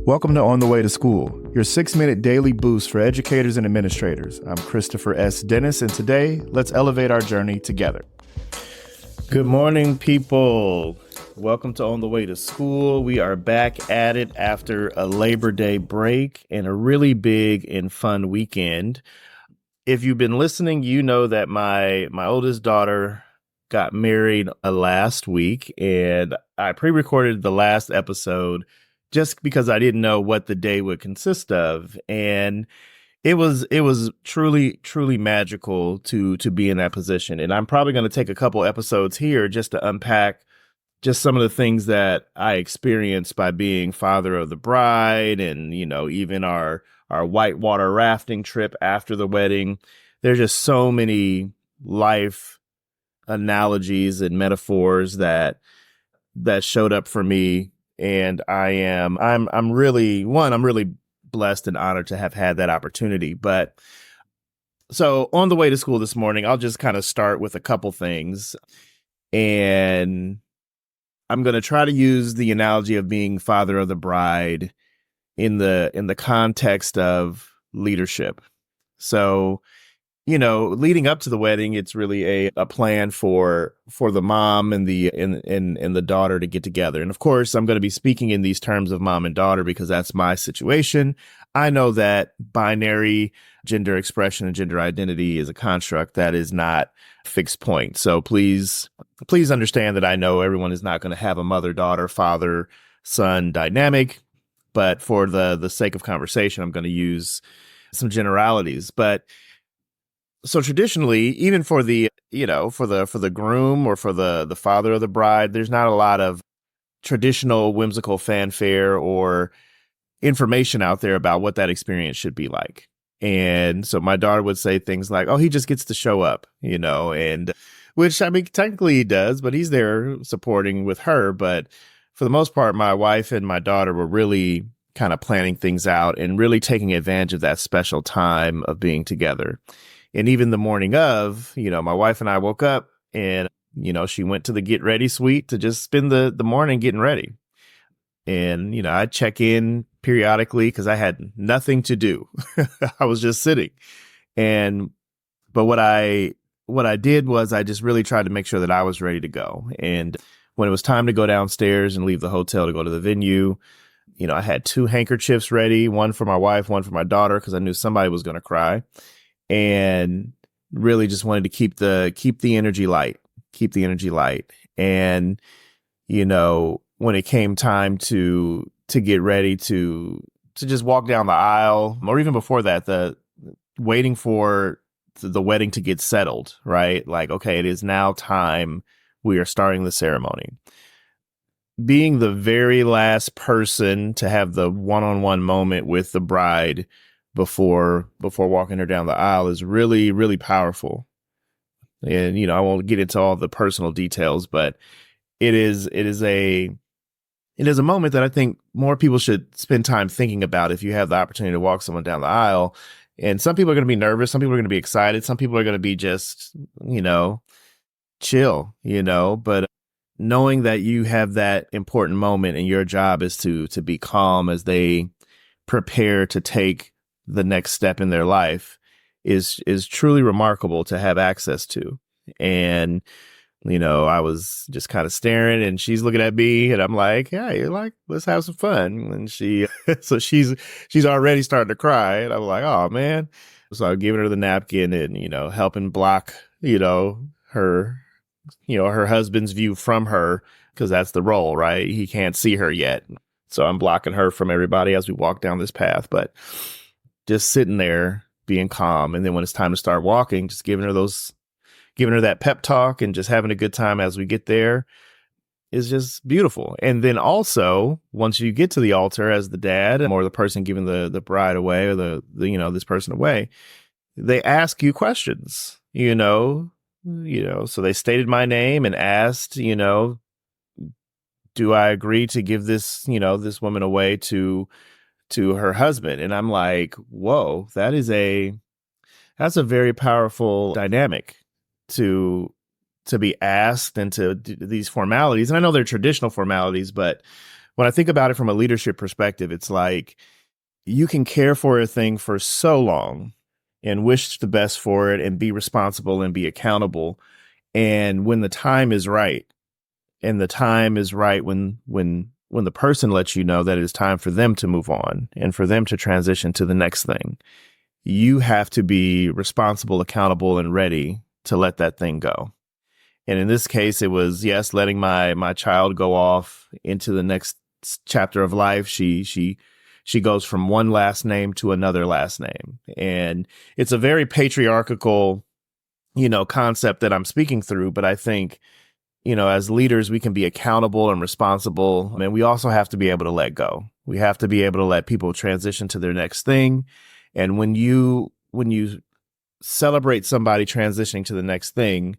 Welcome to On the Way to School, your 6-minute daily boost for educators and administrators. I'm Christopher S. Dennis, and today, let's elevate our journey together. Good morning, people. Welcome to On the Way to School. We are back at it after a Labor Day break and a really big and fun weekend. If you've been listening, you know that my oldest daughter got married last week, and I pre-recorded the last episode just because I didn't know what the day would consist of. And it was truly, truly magical to be in that position. And I'm probably going to take a couple episodes here just to unpack just some of the things that I experienced by being father of the bride, and, you know, even our whitewater rafting trip after the wedding. There's just so many life analogies and metaphors that showed up for me. And I'm really blessed and honored to have had that opportunity. But so on the way to school this morning, I'll just kind of start with a couple things. And I'm going to try to use the analogy of being father of the bride in the context of leadership. So, you know, leading up to the wedding, it's really a plan for the mom and the daughter to get together. And of course, I'm going to be speaking in these terms of mom and daughter because that's my situation. I know that binary gender expression and gender identity is a construct that is not a fixed point. So please understand that I know everyone is not going to have a mother-daughter, father-son dynamic. But for the sake of conversation, I'm going to use some generalities. But so traditionally, even for the groom or for the father of the bride, there's not a lot of traditional whimsical fanfare or information out there about what that experience should be like. And so my daughter would say things like, "Oh, he just gets to show up," you know, and which, I mean, technically he does, but he's there supporting with her. But for the most part, my wife and my daughter were really kind of planning things out and really taking advantage of that special time of being together. And even the morning of, you know, my wife and I woke up and, you know, she went to the get ready suite to just spend the morning getting ready. And, you know, I'd check in periodically because I had nothing to do. I was just sitting. But what I did was I just really tried to make sure that I was ready to go. And when it was time to go downstairs and leave the hotel to go to the venue, you know, I had 2 handkerchiefs ready, one for my wife, one for my daughter, because I knew somebody was going to cry. And really just wanted to keep the energy light. And, you know, when it came time to get ready to just walk down the aisle, or even before that, the waiting for the wedding to get settled, right? Like, okay, it is now time. We are starting the ceremony. Being the very last person to have the one-on-one moment with the bride before walking her down the aisle is really, really powerful. And, you know, I won't get into all the personal details, but it is a moment that I think more people should spend time thinking about if you have the opportunity to walk someone down the aisle. And some people are going to be nervous. Some people are going to be excited. Some people are going to be just, you know, chill, you know, but knowing that you have that important moment and your job is to be calm as they prepare to take the next step in their life is truly remarkable to have access to. And, you know, I was just kind of staring and she's looking at me and I'm like, "Hey, like, let's have some fun." And so she's already starting to cry and I'm like, "Oh man." So I'm giving her the napkin and, you know, helping block, you know, her husband's view from her, because that's the role, right? He can't see her yet. So I'm blocking her from everybody as we walk down this path, but just sitting there being calm. And then when it's time to start walking, just giving her that pep talk and just having a good time as we get there is just beautiful. And then also, once you get to the altar as the dad or the person giving the bride away, or this person away, they ask you questions, you know, so they stated my name and asked, you know, do I agree to give this woman away to her husband? And I'm like, whoa, that's a very powerful dynamic to be asked and to do these formalities. And I know they're traditional formalities, but when I think about it from a leadership perspective, it's like you can care for a thing for so long and wish the best for it and be responsible and be accountable. And when the time is right, and the time is right when the person lets you know that it's time for them to move on and for them to transition to the next thing, you have to be responsible, accountable, and ready to let that thing go. And in this case, it was, yes, letting my child go off into the next chapter of life. She goes from one last name to another last name. And it's a very patriarchal, concept that I'm speaking through. But I think, as leaders, we can be accountable and responsible. And we also have to be able to let go. We have to be able to let people transition to their next thing. And when you celebrate somebody transitioning to the next thing,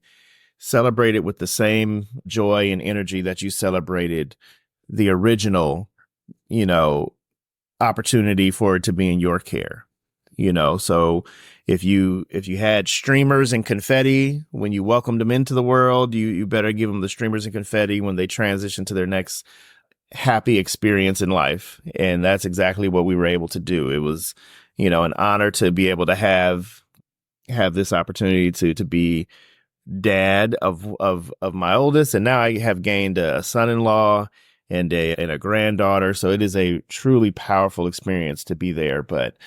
celebrate it with the same joy and energy that you celebrated the original, opportunity for it to be in your care. So if you had streamers and confetti when you welcomed them into the world, you better give them the streamers and confetti when they transition to their next happy experience in life. And that's exactly what we were able to do. It was, an honor to be able to have this opportunity to be dad of my oldest, and now I have gained a son-in-law and a granddaughter. So it is a truly powerful experience to be there. But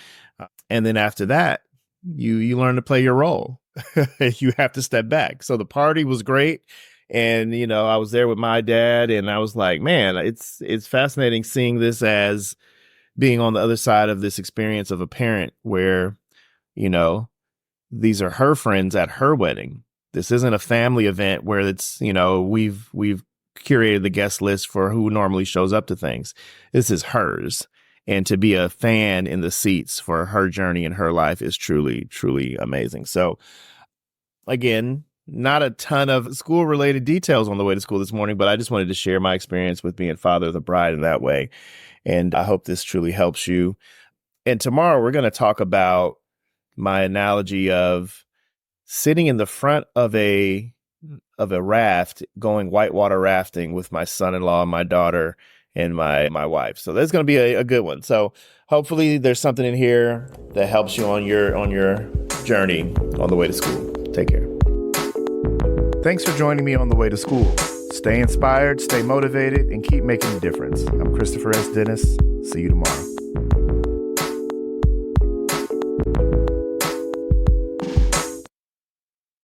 and then after that, you learn to play your role. You have to step back. So the party was great, and I was there with my dad, and I was like, man, it's fascinating seeing this as being on the other side of this experience of a parent where these are her friends at her wedding. This isn't a family event where it's, we've curated the guest list for who normally shows up to things. This is hers. And to be a fan in the seats for her journey in her life is truly, truly amazing. So again, not a ton of school related details on the way to school this morning, but I just wanted to share my experience with being father of the bride in that way. And I hope this truly helps you. And tomorrow we're going to talk about my analogy of sitting in the front of a raft, going whitewater rafting with my son-in-law, my daughter, and my wife. So that's going to be a good one. So hopefully there's something in here that helps you on your journey on the way to school. Take care. Thanks for joining me on the way to school. Stay inspired, stay motivated, and keep making a difference. I'm Christopher S. Dennis. See you tomorrow.